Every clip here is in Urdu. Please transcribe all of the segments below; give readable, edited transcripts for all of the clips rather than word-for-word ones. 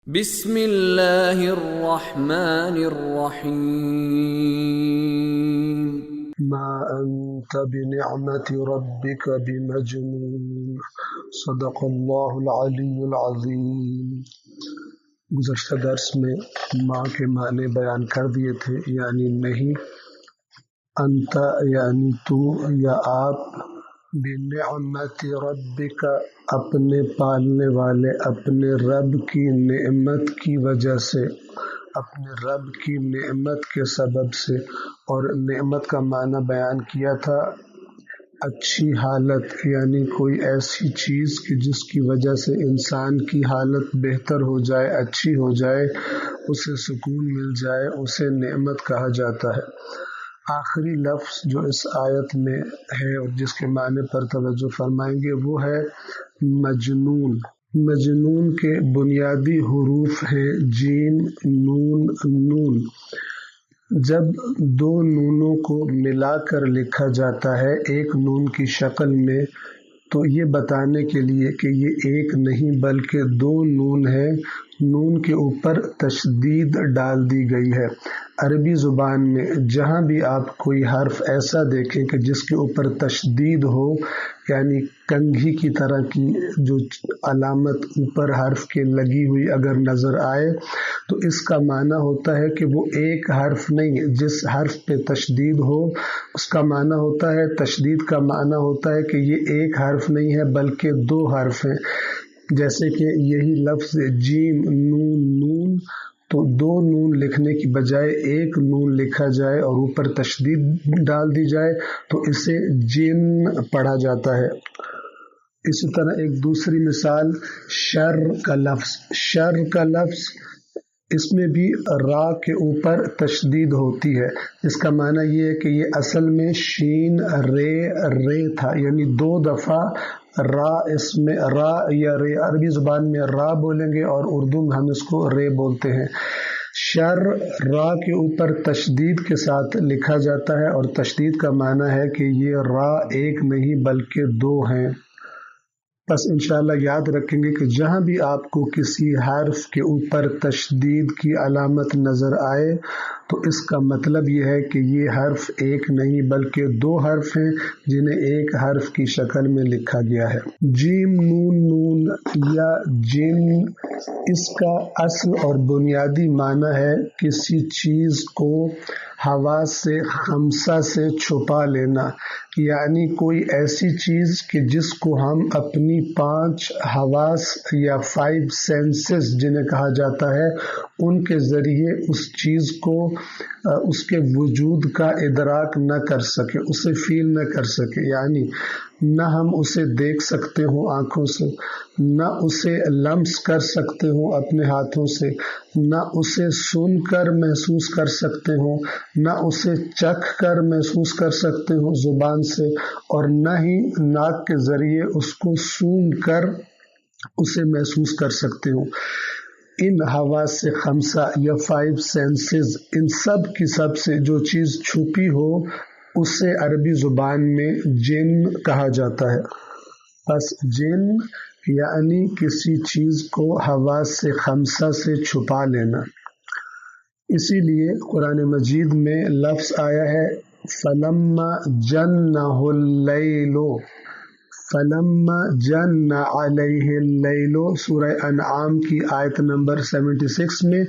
بسم اللہ الرحمن الرحیم ما انت بنعمت ربک بمجنون صدق اللہ العلی العظیم۔ گزشتہ درس میں ماں کے معنی بیان کر دیے تھے، یعنی نہیں، انت یعنی تو یا آپ، بنعمت ربک اپنے پالنے والے اپنے رب کی نعمت کی وجہ سے، اپنے رب کی نعمت کے سبب سے۔ اور نعمت کا معنی بیان کیا تھا اچھی حالت، یعنی کوئی ایسی چیز کہ جس کی وجہ سے انسان کی حالت بہتر ہو جائے، اچھی ہو جائے، اسے سکون مل جائے، اسے نعمت کہا جاتا ہے۔ آخری لفظ جو اس آیت میں ہے اور جس کے معنی پر توجہ فرمائیں گے وہ ہے مجنون۔ مجنون کے بنیادی حروف ہیں جیم، نون، نون۔ جب دو نونوں کو ملا کر لکھا جاتا ہے ایک نون کی شکل میں، تو یہ بتانے کے لیے کہ یہ ایک نہیں بلکہ دو نون ہے، نون کے اوپر تشدید ڈال دی گئی ہے۔ عربی زبان میں جہاں بھی آپ کوئی حرف ایسا دیکھیں کہ جس کے اوپر تشدید ہو، یعنی کنگھی کی طرح کی جو علامت اوپر حرف کے لگی ہوئی اگر نظر آئے، تو اس کا معنی ہوتا ہے کہ وہ ایک حرف نہیں ہے۔ جس حرف پہ تشدید ہو اس کا معنی ہوتا ہے، تشدید کا معنی ہوتا ہے کہ یہ ایک حرف نہیں ہے بلکہ دو حرف ہیں۔ جیسے کہ یہی لفظ جیم، نون، نون، تو دو نون لکھنے کی بجائے ایک نون لکھا جائے اور اوپر تشدید ڈال دی جائے تو اسے جن پڑھا جاتا ہے۔ اسی طرح ایک دوسری مثال شر کا لفظ، شر کا لفظ اس میں بھی را کے اوپر تشدید ہوتی ہے۔ اس کا معنی یہ ہے کہ یہ اصل میں شین رے تھا، یعنی دو دفعہ را، اس میں را یا رے، عربی زبان میں را بولیں گے اور اردو میں ہم اس کو رے بولتے ہیں۔ شر را کے اوپر تشدید کے ساتھ لکھا جاتا ہے اور تشدید کا معنی ہے کہ یہ را ایک نہیں بلکہ دو ہیں۔ بس انشاءاللہ یاد رکھیں گے کہ جہاں بھی آپ کو کسی حرف کے اوپر تشدید کی علامت نظر آئے تو اس کا مطلب یہ ہے کہ یہ حرف ایک نہیں بلکہ دو حرف ہیں جنہیں ایک حرف کی شکل میں لکھا گیا ہے۔ جیم، نون، نون یا جن، اس کا اصل اور بنیادی معنی ہے کسی چیز کو حواس سے خمسہ سے چھپا لینا، یعنی کوئی ایسی چیز کہ جس کو ہم اپنی 5 حواس یا 5 سینسز جنہیں کہا جاتا ہے ان کے ذریعے اس چیز کو، اس کے وجود کا ادراک نہ کر سکے، اسے فیل نہ کر سکے، یعنی نہ ہم اسے دیکھ سکتے ہوں آنکھوں سے، نہ اسے لمس کر سکتے ہوں اپنے ہاتھوں سے، نہ اسے سن کر محسوس کر سکتے ہوں، نہ اسے چکھ کر محسوس کر سکتے ہوں زبان سے، اور نہ ہی ناک کے ذریعے اس کو سونگھ کر اسے محسوس کر سکتے ہوں۔ ان حواس سے خمسہ یا 5 سینسز، ان سب کی سب سے جو چیز چھپی ہو اسے عربی زبان میں جن کہا جاتا ہے۔ بس جن یعنی کسی چیز کو حواس سے خمسہ سے چھپا لینا۔ اسی لیے قرآن مجید میں لفظ آیا ہے فَلَمَّا جَنَّهُ اللَّيْلُ، فَلَمَّا جَنَّ عَلَيْهِ اللَّيْلُ، سورہ انعام کی آیت نمبر 76 میں۔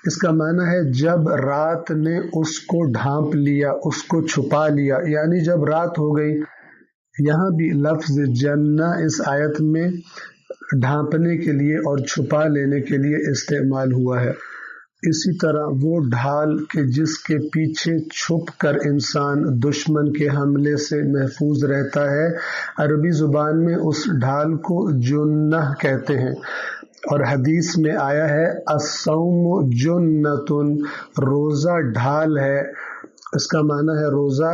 اس کا معنی ہے جب رات نے اس کو ڈھانپ لیا، اس کو چھپا لیا، یعنی جب رات ہو گئی۔ یہاں بھی لفظ جنہ اس آیت میں ڈھانپنے کے لیے اور چھپا لینے کے لیے استعمال ہوا ہے۔ اسی طرح وہ ڈھال کہ جس کے پیچھے چھپ کر انسان دشمن کے حملے سے محفوظ رہتا ہے، عربی زبان میں اس ڈھال کو جنہ کہتے ہیں۔ اور حدیث میں آیا ہے الصوم جنۃ، روزہ ڈھال ہے۔ اس کا معنی ہے روزہ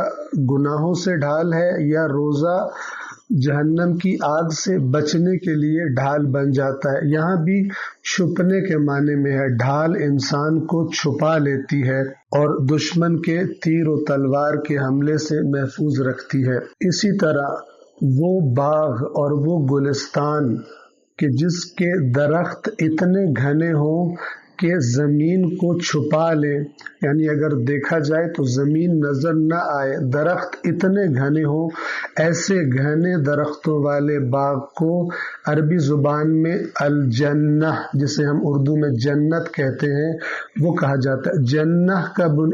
گناہوں سے ڈھال ہے یا روزہ جہنم کی آگ سے بچنے کے لیے ڈھال بن جاتا ہے۔ یہاں بھی چھپنے کے معنی میں ہے، ڈھال انسان کو چھپا لیتی ہے اور دشمن کے تیر و تلوار کے حملے سے محفوظ رکھتی ہے۔ اسی طرح وہ باغ اور وہ گلستان کہ جس کے درخت اتنے گھنے ہوں کہ زمین کو چھپا لے، یعنی اگر دیکھا جائے تو زمین نظر نہ آئے، درخت اتنے گھنے ہوں، ایسے گھنے درختوں والے باغ کو عربی زبان میں الجنہ، جسے ہم اردو میں جنت کہتے ہیں، وہ کہا جاتا ہے۔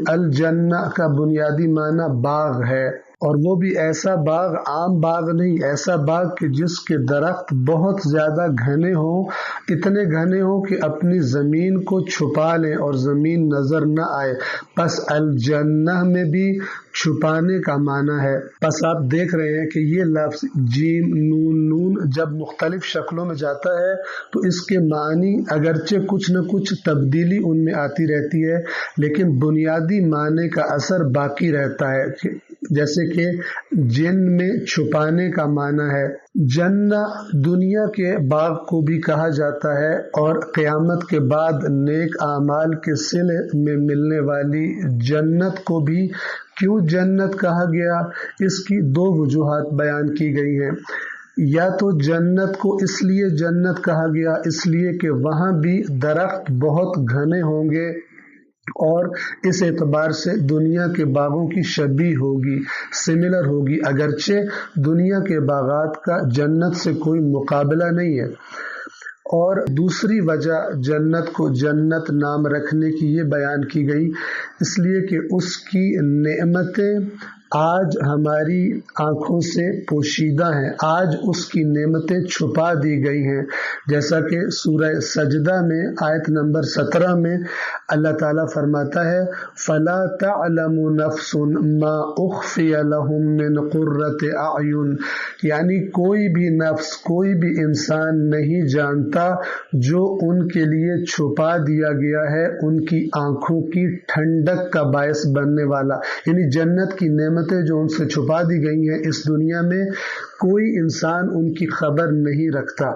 الجنہ کا بنیادی معنی باغ ہے، اور وہ بھی ایسا باغ، عام باغ نہیں، ایسا باغ کہ جس کے درخت بہت زیادہ گھنے ہوں، اتنے گھنے ہوں کہ اپنی زمین کو چھپا لیں اور زمین نظر نہ آئے۔ پس الجنہ میں بھی چھپانے کا معنی ہے۔ پس آپ دیکھ رہے ہیں کہ یہ لفظ جیم نون جب مختلف شکلوں میں جاتا ہے تو اس کے معنی اگرچہ کچھ نہ کچھ تبدیلی ان میں آتی رہتی ہے، لیکن بنیادی معنی کا اثر باقی رہتا ہے۔ جیسے کہ جن میں چھپانے کا معنی ہے۔ جنہ دنیا کے باغ کو بھی کہا جاتا ہے، اور قیامت کے بعد نیک اعمال کے صلے میں ملنے والی جنت کو بھی کیوں جنت کہا گیا، اس کی دو وجوہات بیان کی گئی ہیں۔ یا تو جنت کو اس لیے جنت کہا گیا اس لیے کہ وہاں بھی درخت بہت گھنے ہوں گے، اور اس اعتبار سے دنیا کے باغوں کی شبیہ ہوگی، سملر ہوگی، اگرچہ دنیا کے باغات کا جنت سے کوئی مقابلہ نہیں ہے۔ اور دوسری وجہ جنت کو جنت نام رکھنے کی یہ بیان کی گئی اس لیے کہ اس کی نعمتیں آج ہماری آنکھوں سے پوشیدہ ہیں، آج اس کی نعمتیں چھپا دی گئی ہیں، جیسا کہ سورہ سجدہ میں آیت نمبر 17 میں اللہ تعالیٰ فرماتا ہے فَلَا تَعْلَمُ نَفْسٌ مَا أُخْفِيَ لَهُم مِّن قُرَّةِ أَعْيُنٍ، یعنی کوئی بھی نفس، کوئی بھی انسان نہیں جانتا جو ان کے لیے چھپا دیا گیا ہے ان کی آنکھوں کی ٹھنڈک کا باعث بننے والا، یعنی جنت کی نعمتیں جو ان سے چھپا دی گئی ہیں اس دنیا میں کوئی انسان ان کی خبر نہیں رکھتا۔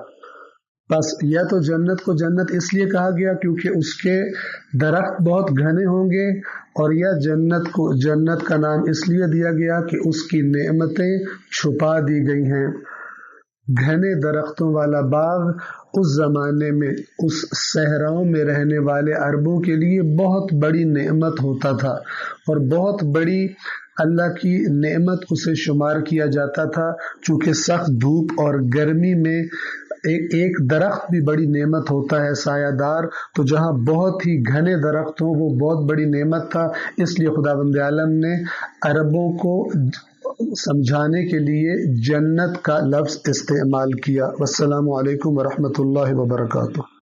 بس یا تو جنت کو جنت اس لیے کہا گیا کیونکہ اس کے درخت بہت گھنے ہوں گے، اور یا جنت کو جنت کا نام اس لیے دیا گیا کہ اس کی نعمتیں چھپا دی گئی ہیں۔ گھنے درختوں والا باغ اس زمانے میں اس صحراؤں میں رہنے والے عربوں کے لیے بہت بڑی نعمت ہوتا تھا، اور بہت بڑی اللہ کی نعمت اسے شمار کیا جاتا تھا، چونکہ سخت دھوپ اور گرمی میں ایک درخت بھی بڑی نعمت ہوتا ہے سایہ دار، تو جہاں بہت ہی گھنے درخت ہوں وہ بہت بڑی نعمت تھا، اس لیے خداوند عالم نے عربوں کو سمجھانے کے لیے جنت کا لفظ استعمال کیا۔ والسلام علیکم ورحمۃ اللہ وبرکاتہ۔